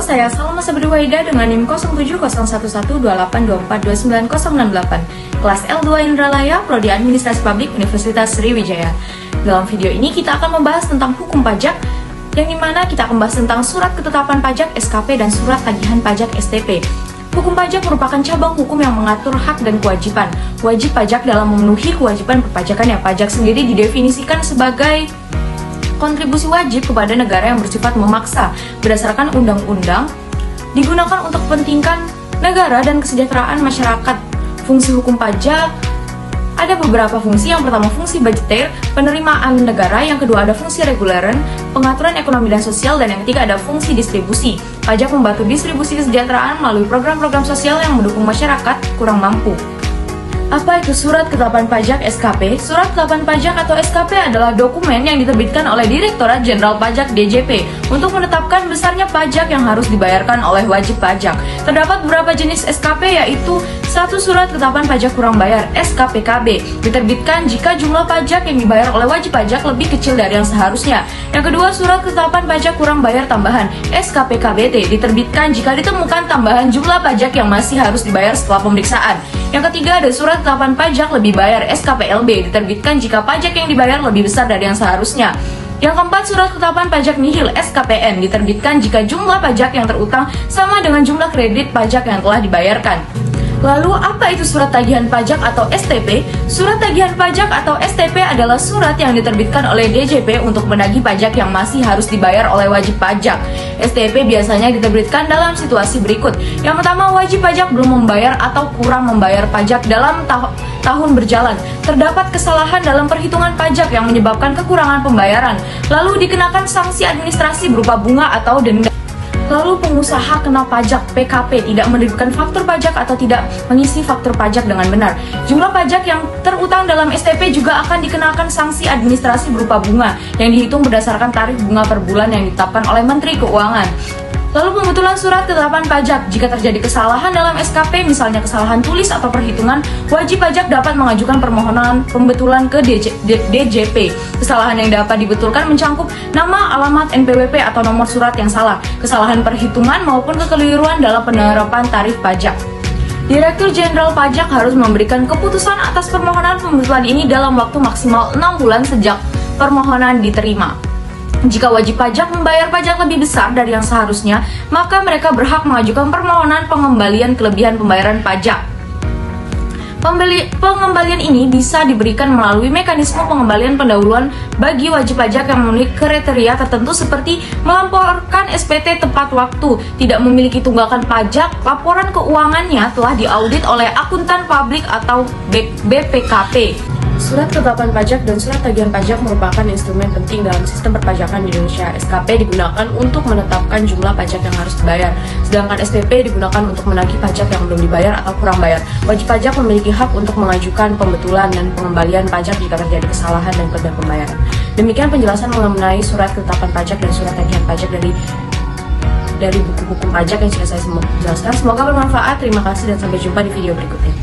saya Salma Sabri Waida dengan NIM 07011282429068, kelas L2 Indralaya, Prodi Administrasi Publik Universitas Sriwijaya. Dalam video ini kita akan membahas tentang hukum pajak, yang dimana kita akan membahas tentang surat ketetapan pajak SKP dan surat tagihan pajak STP. Hukum pajak merupakan cabang hukum yang mengatur hak dan kewajiban wajib pajak dalam memenuhi kewajiban perpajakan. Pajak sendiri didefinisikan sebagai kontribusi wajib kepada negara yang bersifat memaksa berdasarkan undang-undang, digunakan untuk kepentingan negara dan kesejahteraan masyarakat. Fungsi hukum pajak ada beberapa fungsi. Yang pertama, fungsi budgeter, penerimaan negara. Yang kedua, ada fungsi reguleran, pengaturan ekonomi dan sosial. Dan yang ketiga, ada fungsi distribusi. Pajak membantu distribusi kesejahteraan melalui program-program sosial yang mendukung masyarakat kurang mampu. Apa itu surat ketetapan pajak SKP? Surat ketetapan pajak atau SKP adalah dokumen yang diterbitkan oleh Direktorat Jenderal Pajak (DJP) untuk menetapkan besarnya pajak yang harus dibayarkan oleh wajib pajak. Terdapat beberapa jenis SKP, yaitu 1. Surat ketetapan pajak kurang bayar (SKPKB), diterbitkan jika jumlah pajak yang dibayar oleh wajib pajak lebih kecil dari yang seharusnya. Yang kedua, surat ketetapan pajak kurang bayar tambahan (SKPKBT), diterbitkan jika ditemukan tambahan jumlah pajak yang masih harus dibayar setelah pemeriksaan. Yang ketiga, ada surat ketetapan pajak lebih bayar (SKPLB), diterbitkan jika pajak yang dibayar lebih besar dari yang seharusnya. Yang keempat, surat ketetapan pajak nihil (SKPN), diterbitkan jika jumlah pajak yang terutang sama dengan jumlah kredit pajak yang telah dibayarkan. Lalu, apa itu surat tagihan pajak atau STP? Surat tagihan pajak atau STP adalah surat yang diterbitkan oleh DJP untuk menagih pajak yang masih harus dibayar oleh wajib pajak. STP biasanya diterbitkan dalam situasi berikut. Yang pertama, wajib pajak belum membayar atau kurang membayar pajak dalam tahun berjalan. Terdapat kesalahan dalam perhitungan pajak yang menyebabkan kekurangan pembayaran. Lalu dikenakan sanksi administrasi berupa bunga atau denda. Lalu pengusaha kena pajak PKP, tidak menerbitkan faktur pajak atau tidak mengisi faktur pajak dengan benar. Jumlah pajak yang terutang dalam STP juga akan dikenakan sanksi administrasi berupa bunga yang dihitung berdasarkan tarif bunga per bulan yang ditetapkan oleh Menteri Keuangan. Lalu pembetulan surat ketetapan pajak. Jika terjadi kesalahan dalam SKP, misalnya kesalahan tulis atau perhitungan, wajib pajak dapat mengajukan permohonan pembetulan ke DJP. Kesalahan yang dapat dibetulkan mencangkup nama, alamat, NPWP atau nomor surat yang salah, kesalahan perhitungan maupun kekeliruan dalam penerapan tarif pajak. Direktur Jenderal Pajak harus memberikan keputusan atas permohonan pembetulan ini dalam waktu maksimal 6 bulan sejak permohonan diterima. Jika wajib pajak membayar pajak lebih besar dari yang seharusnya, maka mereka berhak mengajukan permohonan pengembalian kelebihan pembayaran pajak. Pengembalian ini bisa diberikan melalui mekanisme pengembalian pendahuluan bagi wajib pajak yang memenuhi kriteria tertentu seperti melaporkan SPT tepat waktu, tidak memiliki tunggakan pajak, laporan keuangannya telah diaudit oleh akuntan publik atau BPKP. Surat ketetapan pajak dan surat tagihan pajak merupakan instrumen penting dalam sistem perpajakan di Indonesia. SKP digunakan untuk menetapkan jumlah pajak yang harus dibayar, sedangkan STP digunakan untuk menagih pajak yang belum dibayar atau kurang bayar. Wajib pajak memiliki hak untuk mengajukan pembetulan dan pengembalian pajak jika terjadi kesalahan dan kelebihan pembayaran. Demikian penjelasan mengenai surat ketetapan pajak dan surat tagihan pajak dari buku hukum pajak yang sudah saya jelaskan. Semoga bermanfaat. Terima kasih dan sampai jumpa di video berikutnya.